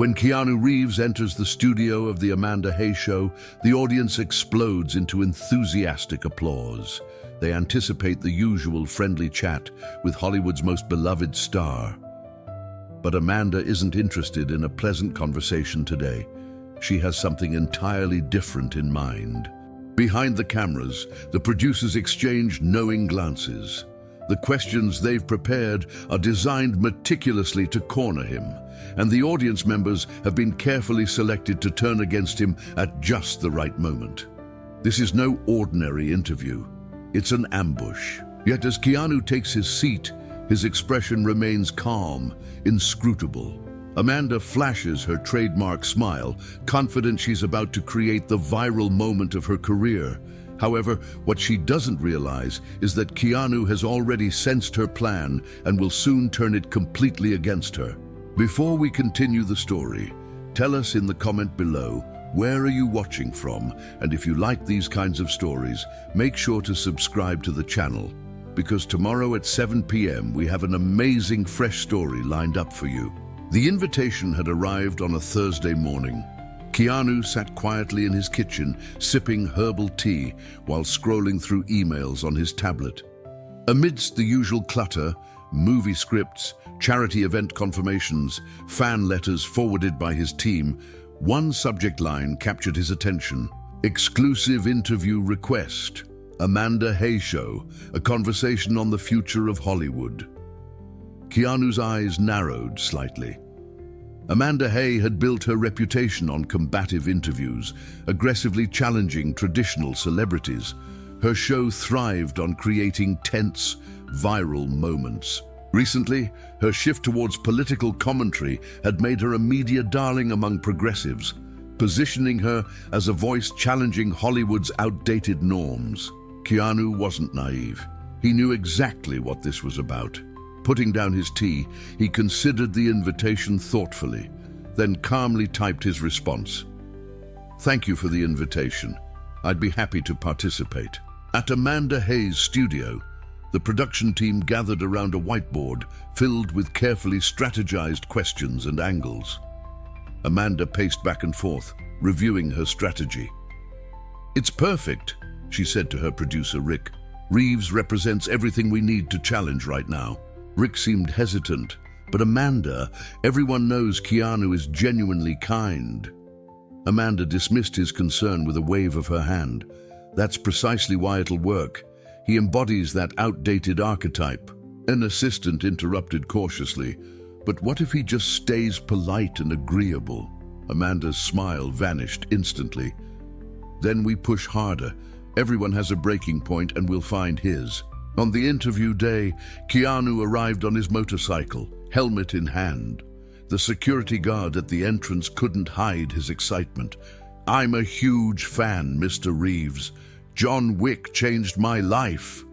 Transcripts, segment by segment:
When Keanu Reeves enters the studio of The Amanda Hay Show, the audience explodes into enthusiastic applause. They anticipate the usual friendly chat with Hollywood's most beloved star. But Amanda isn't interested in a pleasant conversation today. She has something entirely different in mind. Behind the cameras, the producers exchange knowing glances. The questions they've prepared are designed meticulously to corner him, and the audience members have been carefully selected to turn against him at just the right moment. This is no ordinary interview. It's an ambush. Yet as Keanu takes his seat, his expression remains calm, inscrutable. Amanda flashes her trademark smile, confident she's about to create the viral moment of her career. However, what she doesn't realize is that Keanu has already sensed her plan and will soon turn it completely against her. Before we continue the story, tell us in the comment below, where are you watching from? And if you like these kinds of stories, make sure to subscribe to the channel, because tomorrow at 7 p.m. we have an amazing fresh story lined up for you. The invitation had arrived on a Thursday morning. Keanu sat quietly in his kitchen, sipping herbal tea while scrolling through emails on his tablet. Amidst the usual clutter, movie scripts, charity event confirmations, fan letters forwarded by his team, one subject line captured his attention. Exclusive interview request. Amanda Hay Show, a conversation on the future of Hollywood. Keanu's eyes narrowed slightly. Amanda Hay had built her reputation on combative interviews, aggressively challenging traditional celebrities. Her show thrived on creating tense, viral moments. Recently, her shift towards political commentary had made her a media darling among progressives, positioning her as a voice challenging Hollywood's outdated norms. Keanu wasn't naive. He knew exactly what this was about. Putting down his tea, he considered the invitation thoughtfully, then calmly typed his response. "Thank you for the invitation. I'd be happy to participate." At Amanda Hay's studio, the production team gathered around a whiteboard filled with carefully strategized questions and angles. Amanda paced back and forth, reviewing her strategy. "It's perfect," she said to her producer, Rick. "Reeves represents everything we need to challenge right now." Rick seemed hesitant, but Amanda, everyone knows Keanu is genuinely kind. Amanda dismissed his concern with a wave of her hand. "That's precisely why it'll work. He embodies that outdated archetype." An assistant interrupted cautiously, "But what if he just stays polite and agreeable?" Amanda's smile vanished instantly. "Then we push harder. Everyone has a breaking point and we'll find his." On the interview day, Keanu arrived on his motorcycle, helmet in hand. The security guard at the entrance couldn't hide his excitement. "I'm a huge fan, Mr. Reeves. John Wick changed my life."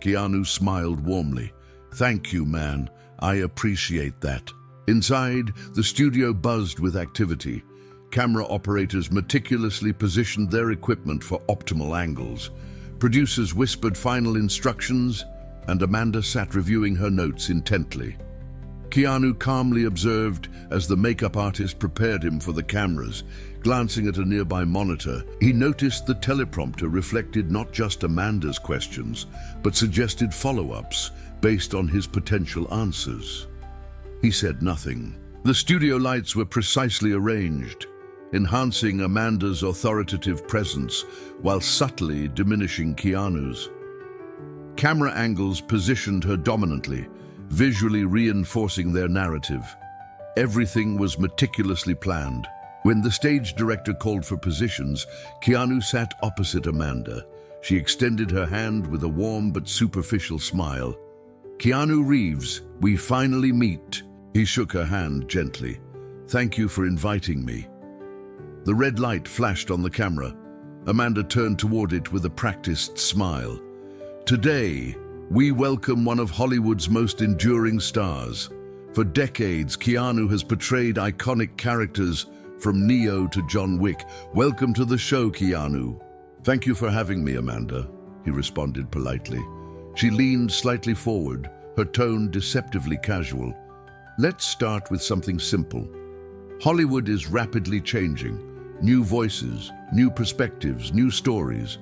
Keanu smiled warmly. "Thank you, man. I appreciate that." Inside, the studio buzzed with activity. Camera operators meticulously positioned their equipment for optimal angles. Producers whispered final instructions, and Amanda sat reviewing her notes intently. Keanu calmly observed as the makeup artist prepared him for the cameras. Glancing at a nearby monitor, he noticed the teleprompter reflected not just Amanda's questions, but suggested follow-ups based on his potential answers. He said nothing. The studio lights were precisely arranged, enhancing Amanda's authoritative presence while subtly diminishing Keanu's. Camera angles positioned her dominantly, visually reinforcing their narrative. Everything was meticulously planned. When the stage director called for positions, Keanu sat opposite Amanda. She extended her hand with a warm but superficial smile. "Keanu Reeves, we finally meet." He shook her hand gently. "Thank you for inviting me." The red light flashed on the camera. Amanda turned toward it with a practiced smile. "Today, we welcome one of Hollywood's most enduring stars. For decades, Keanu has portrayed iconic characters from Neo to John Wick. Welcome to the show, Keanu." "Thank you for having me, Amanda," he responded politely. She leaned slightly forward, her tone deceptively casual. "Let's start with something simple. Hollywood is rapidly changing. New voices, new perspectives, new stories.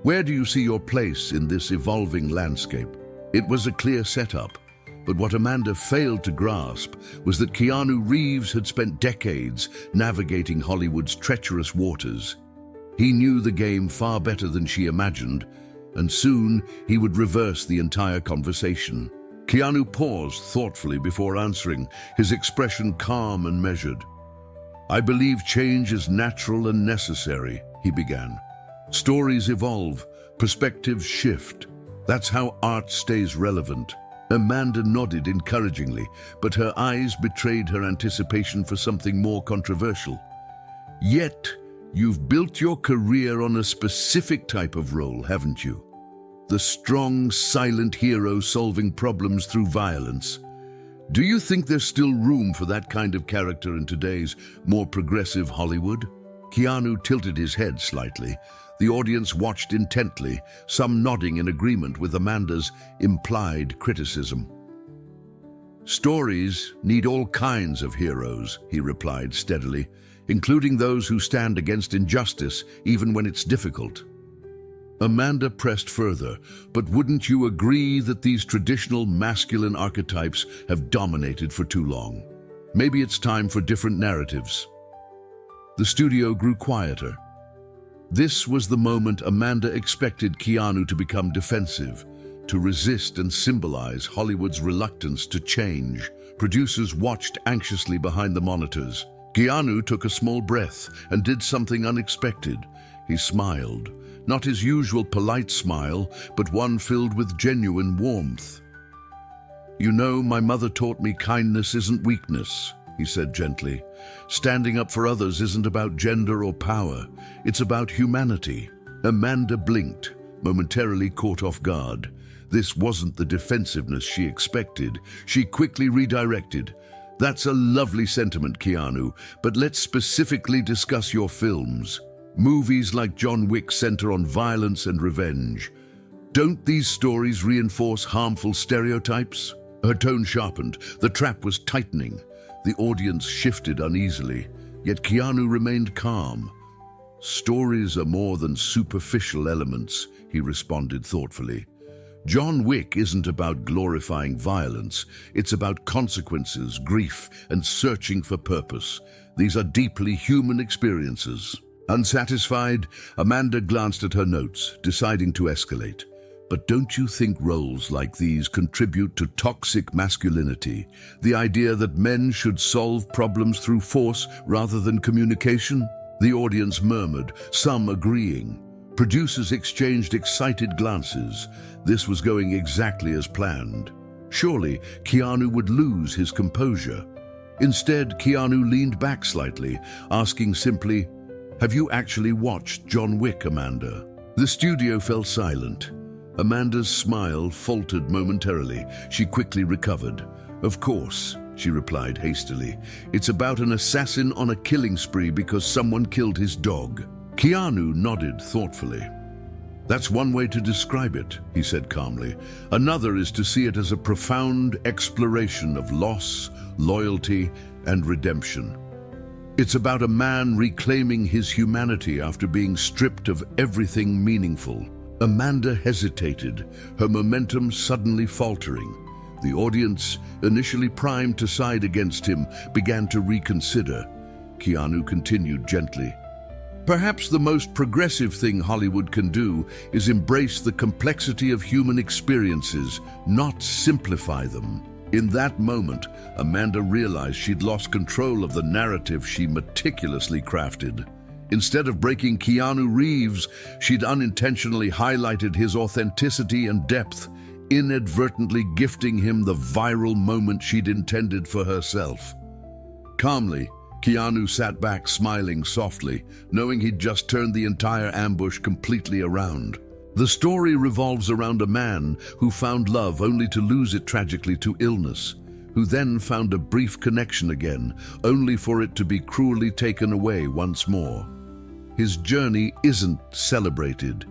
Where do you see your place in this evolving landscape? It was a clear setup, but what Amanda failed to grasp was that Keanu Reeves had spent decades navigating Hollywood's treacherous waters. He knew the game far better than she imagined, and soon he would reverse the entire conversation. Keanu paused thoughtfully before answering, his expression calm and measured. "I believe change is natural and necessary," he began. "Stories evolve, perspectives shift. That's how art stays relevant." Amanda nodded encouragingly, but her eyes betrayed her anticipation for something more controversial. "Yet, you've built your career on a specific type of role, haven't you? The strong, silent hero solving problems through violence. Do you think there's still room for that kind of character in today's more progressive Hollywood?" Keanu tilted his head slightly. The audience watched intently, some nodding in agreement with Amanda's implied criticism. "Stories need all kinds of heroes," he replied steadily, "including those who stand against injustice even when it's difficult." Amanda pressed further, "But wouldn't you agree that these traditional masculine archetypes have dominated for too long? Maybe it's time for different narratives." The studio grew quieter. This was the moment Amanda expected Keanu to become defensive, to resist and symbolize Hollywood's reluctance to change. Producers watched anxiously behind the monitors. Keanu took a small breath and did something unexpected. He smiled, not his usual polite smile, but one filled with genuine warmth. "You know, my mother taught me kindness isn't weakness," he said gently. "Standing up for others isn't about gender or power. It's about humanity." Amanda blinked, momentarily caught off guard. This wasn't the defensiveness she expected. She quickly redirected. "That's a lovely sentiment, Keanu, but let's specifically discuss your films. Movies like John Wick center on violence and revenge. Don't these stories reinforce harmful stereotypes?" Her tone sharpened. The trap was tightening. The audience shifted uneasily, yet Keanu remained calm. "Stories are more than superficial elements," he responded thoughtfully. "John Wick isn't about glorifying violence. It's about consequences, grief, and searching for purpose. These are deeply human experiences." Unsatisfied, Amanda glanced at her notes, deciding to escalate. "But don't you think roles like these contribute to toxic masculinity? The idea that men should solve problems through force rather than communication?" The audience murmured, some agreeing. Producers exchanged excited glances. This was going exactly as planned. Surely, Keanu would lose his composure. Instead, Keanu leaned back slightly, asking simply, "Have you actually watched John Wick, Amanda?" The studio fell silent. Amanda's smile faltered momentarily. She quickly recovered. "Of course," she replied hastily. "It's about an assassin on a killing spree because someone killed his dog." Keanu nodded thoughtfully. "That's one way to describe it," he said calmly. "Another is to see it as a profound exploration of loss, loyalty, and redemption. It's about a man reclaiming his humanity after being stripped of everything meaningful." Amanda hesitated, her momentum suddenly faltering. The audience, initially primed to side against him, began to reconsider. Keanu continued gently. "Perhaps the most progressive thing Hollywood can do is embrace the complexity of human experiences, not simplify them." In that moment, Amanda realized she'd lost control of the narrative she meticulously crafted. Instead of breaking Keanu Reeves, she'd unintentionally highlighted his authenticity and depth, inadvertently gifting him the viral moment she'd intended for herself. Calmly, Keanu sat back, smiling softly, knowing he'd just turned the entire ambush completely around. The story revolves around a man who found love only to lose it tragically to illness, who then found a brief connection again, only for it to be cruelly taken away once more. His journey isn't celebrated,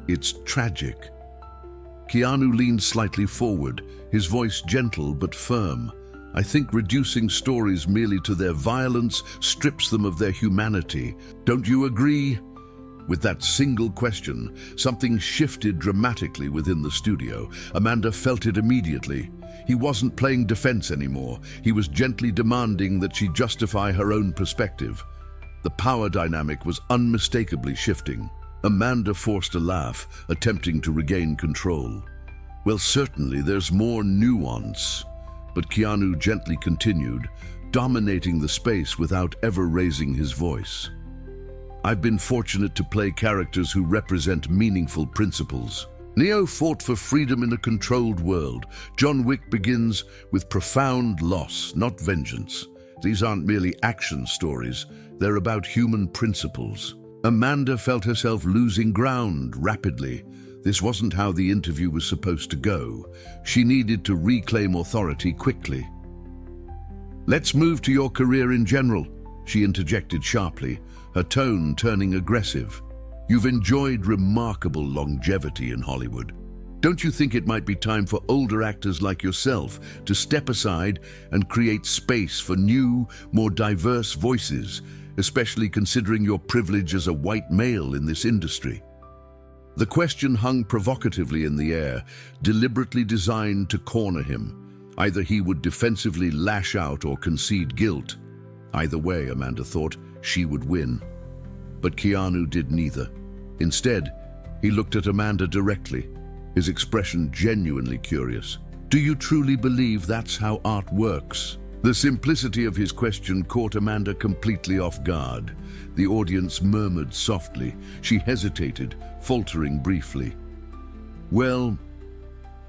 it's tragic. Keanu leaned slightly forward, his voice gentle but firm. I think reducing stories merely to their violence strips them of their humanity. Don't you agree? With that single question, something shifted dramatically within the studio. Amanda felt it immediately. He wasn't playing defense anymore. He was gently demanding that she justify her own perspective. The power dynamic was unmistakably shifting. Amanda forced a laugh, attempting to regain control. Well, certainly there's more nuance. But Keanu gently continued, dominating the space without ever raising his voice. I've been fortunate to play characters who represent meaningful principles. Neo fought for freedom in a controlled world. John Wick begins with profound loss, not vengeance. These aren't merely action stories, they're about human principles. Amanda felt herself losing ground rapidly. This wasn't how the interview was supposed to go. She needed to reclaim authority quickly. Let's move to your career in general, she interjected sharply, her tone turning aggressive. You've enjoyed remarkable longevity in Hollywood. Don't you think it might be time for older actors like yourself to step aside and create space for new, more diverse voices, especially considering your privilege as a white male in this industry? The question hung provocatively in the air, deliberately designed to corner him. Either he would defensively lash out or concede guilt. Either way, Amanda thought, she would win. But Keanu did neither. Instead, he looked at Amanda directly, his expression genuinely curious. Do you truly believe that's how art works? The simplicity of his question caught Amanda completely off guard. The audience murmured softly. She hesitated, faltering briefly. Well,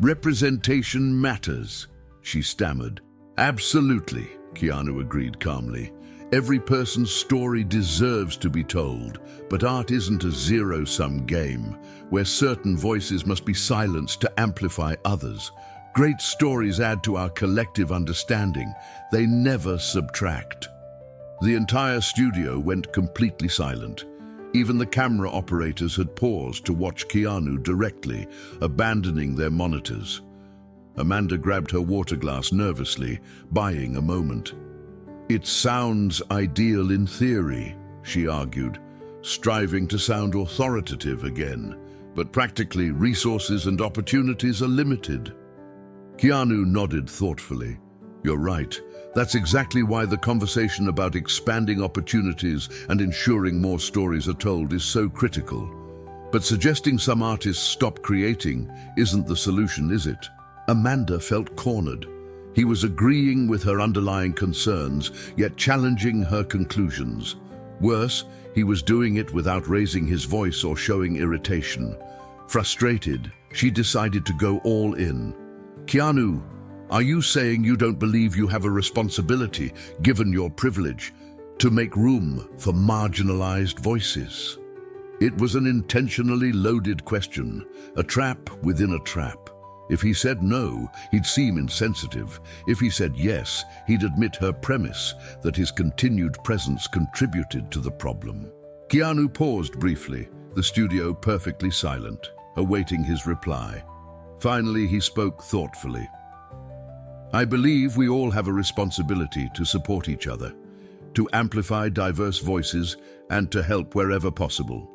representation matters, she stammered. Absolutely, Keanu agreed calmly. Every person's story deserves to be told, but art isn't a zero-sum game, where certain voices must be silenced to amplify others. Great stories add to our collective understanding. They never subtract. The entire studio went completely silent. Even the camera operators had paused to watch Keanu directly, abandoning their monitors. Amanda grabbed her water glass nervously, buying a moment. It sounds ideal in theory, she argued, striving to sound authoritative again, but practically resources and opportunities are limited. Keanu nodded thoughtfully. You're right. That's exactly why the conversation about expanding opportunities and ensuring more stories are told is so critical. But suggesting some artists stop creating isn't the solution, is it? Amanda felt cornered. He was agreeing with her underlying concerns, yet challenging her conclusions. Worse, he was doing it without raising his voice or showing irritation. Frustrated, she decided to go all in. Keanu, are you saying you don't believe you have a responsibility, given your privilege, to make room for marginalized voices? It was an intentionally loaded question, a trap within a trap. If he said no, he'd seem insensitive. If he said yes, he'd admit her premise that his continued presence contributed to the problem. Keanu paused briefly, the studio perfectly silent, awaiting his reply. Finally, he spoke thoughtfully. I believe we all have a responsibility to support each other, to amplify diverse voices, and to help wherever possible.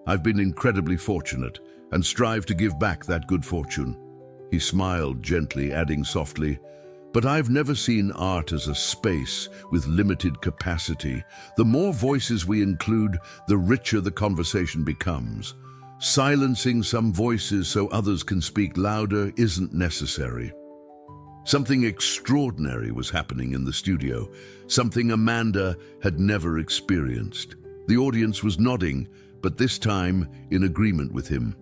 I've been incredibly fortunate and strive to give back that good fortune. He smiled gently, adding softly, but I've never seen art as a space with limited capacity. The more voices we include, the richer the conversation becomes. Silencing some voices so others can speak louder isn't necessary. Something extraordinary was happening in the studio, something Amanda had never experienced. The audience was nodding, but this time in agreement with him.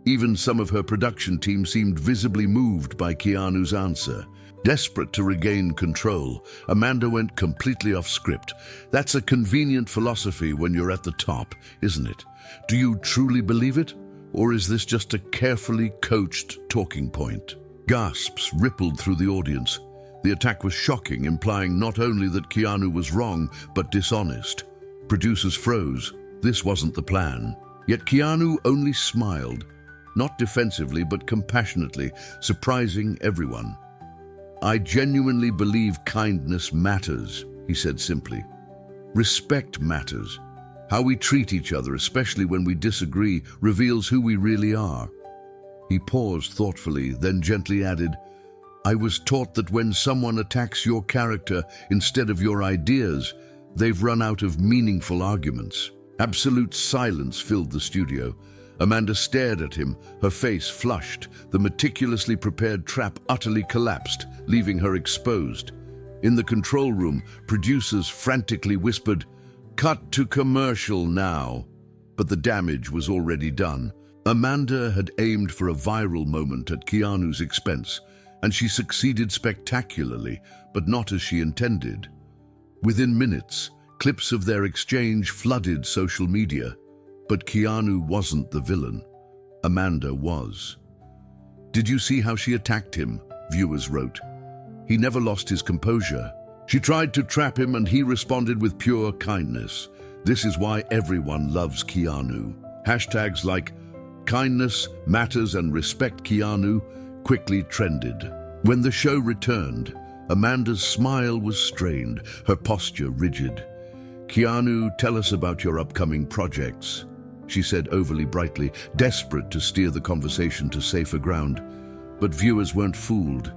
Even some of her production team seemed visibly moved by Keanu's answer. Desperate to regain control, Amanda went completely off script. That's a convenient philosophy when you're at the top, isn't it? Do you truly believe it? Or is this just a carefully coached talking point? Gasps rippled through the audience. The attack was shocking, implying not only that Keanu was wrong, but dishonest. Producers froze. This wasn't the plan. Yet Keanu only smiled. Not defensively, but compassionately, surprising everyone. "I genuinely believe kindness matters," he said simply. "Respect matters. How we treat each other, especially when we disagree, reveals who we really are." He paused thoughtfully, then gently added, "I was taught that when someone attacks your character instead of your ideas, they've run out of meaningful arguments." Absolute silence filled the studio. Amanda stared at him, her face flushed. The meticulously prepared trap utterly collapsed, leaving her exposed. In the control room, producers frantically whispered, "Cut to commercial now." But the damage was already done. Amanda had aimed for a viral moment at Keanu's expense, and she succeeded spectacularly, but not as she intended. Within minutes, clips of their exchange flooded social media. But Keanu wasn't the villain. Amanda was. "Did you see how she attacked him?" viewers wrote. "He never lost his composure. She tried to trap him and he responded with pure kindness. This is why everyone loves Keanu." Hashtags like "kindness matters" and "respect Keanu" quickly trended. When the show returned, Amanda's smile was strained, her posture rigid. "Keanu, tell us about your upcoming projects," she said overly brightly, desperate to steer the conversation to safer ground. But viewers weren't fooled.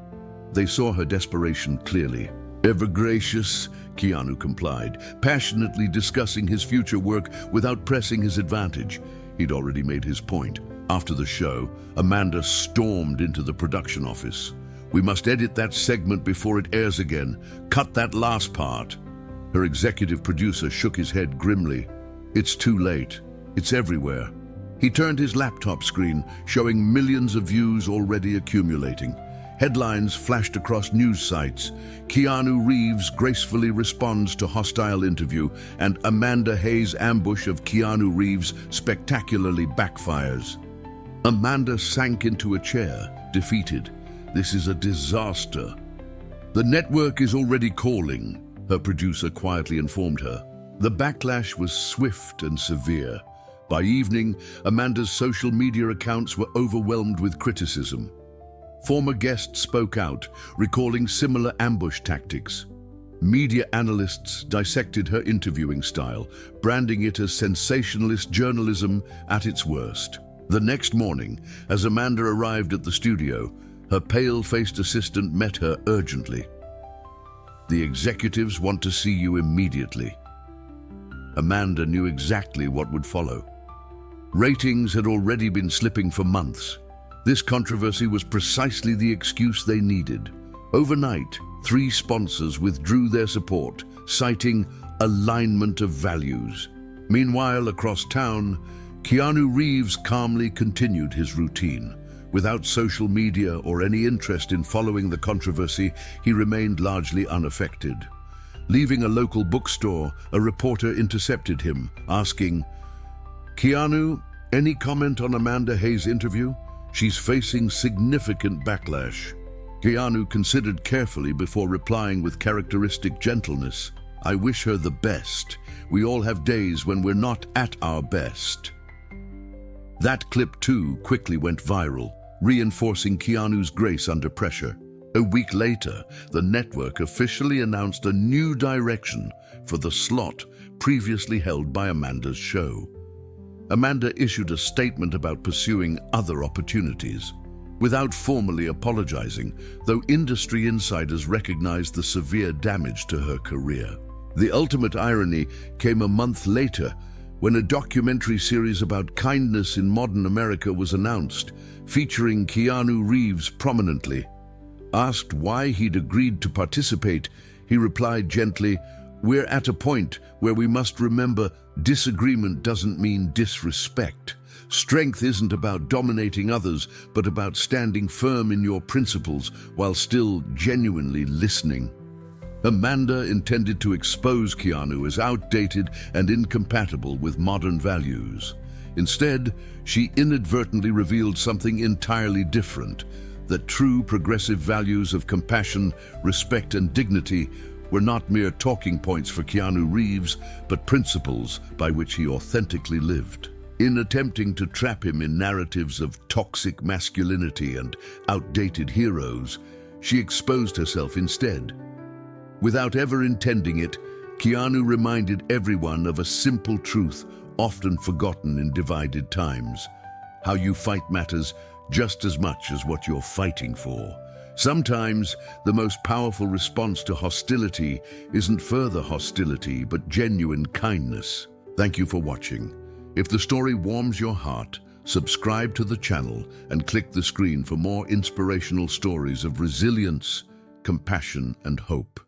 They saw her desperation clearly. "Ever gracious," Keanu complied, passionately discussing his future work without pressing his advantage. He'd already made his point. After the show, Amanda stormed into the production office. "We must edit that segment before it airs again. Cut that last part." Her executive producer shook his head grimly. "It's too late. It's everywhere." He turned his laptop screen, showing millions of views already accumulating. Headlines flashed across news sites. "Keanu Reeves gracefully responds to hostile interview," and "Amanda Hayes' ambush of Keanu Reeves spectacularly backfires." Amanda sank into a chair, defeated. "This is a disaster." "The network is already calling," her producer quietly informed her. The backlash was swift and severe. By evening, Amanda's social media accounts were overwhelmed with criticism. Former guests spoke out, recalling similar ambush tactics. Media analysts dissected her interviewing style, branding it as sensationalist journalism at its worst. The next morning, as Amanda arrived at the studio, her pale-faced assistant met her urgently. "The executives want to see you immediately." Amanda knew exactly what would follow. Ratings had already been slipping for months. This controversy was precisely the excuse they needed. Overnight, 3 sponsors withdrew their support, citing alignment of values. Meanwhile, across town, Keanu Reeves calmly continued his routine. Without social media or any interest in following the controversy, he remained largely unaffected. Leaving a local bookstore, a reporter intercepted him, asking, "Keanu, any comment on Amanda Hayes' interview? She's facing significant backlash." Keanu considered carefully before replying with characteristic gentleness, "I wish her the best. We all have days when we're not at our best." That clip too quickly went viral, reinforcing Keanu's grace under pressure. A week later, the network officially announced a new direction for the slot previously held by Amanda's show. Amanda issued a statement about pursuing other opportunities, without formally apologizing, though industry insiders recognized the severe damage to her career. The ultimate irony came a month later, when a documentary series about kindness in modern America was announced, featuring Keanu Reeves prominently. Asked why he'd agreed to participate, he replied gently, "We're at a point where we must remember disagreement doesn't mean disrespect. Strength isn't about dominating others, but about standing firm in your principles while still genuinely listening." Amanda intended to expose Keanu as outdated and incompatible with modern values. Instead, she inadvertently revealed something entirely different, that true progressive values of compassion, respect, and dignity were not mere talking points for Keanu Reeves, but principles by which he authentically lived. In attempting to trap him in narratives of toxic masculinity and outdated heroes, she exposed herself instead. Without ever intending it, Keanu reminded everyone of a simple truth often forgotten in divided times. How you fight matters just as much as what you're fighting for. Sometimes, the most powerful response to hostility isn't further hostility, but genuine kindness. Thank you for watching. If the story warms your heart, subscribe to the channel and click the screen for more inspirational stories of resilience, compassion, and hope.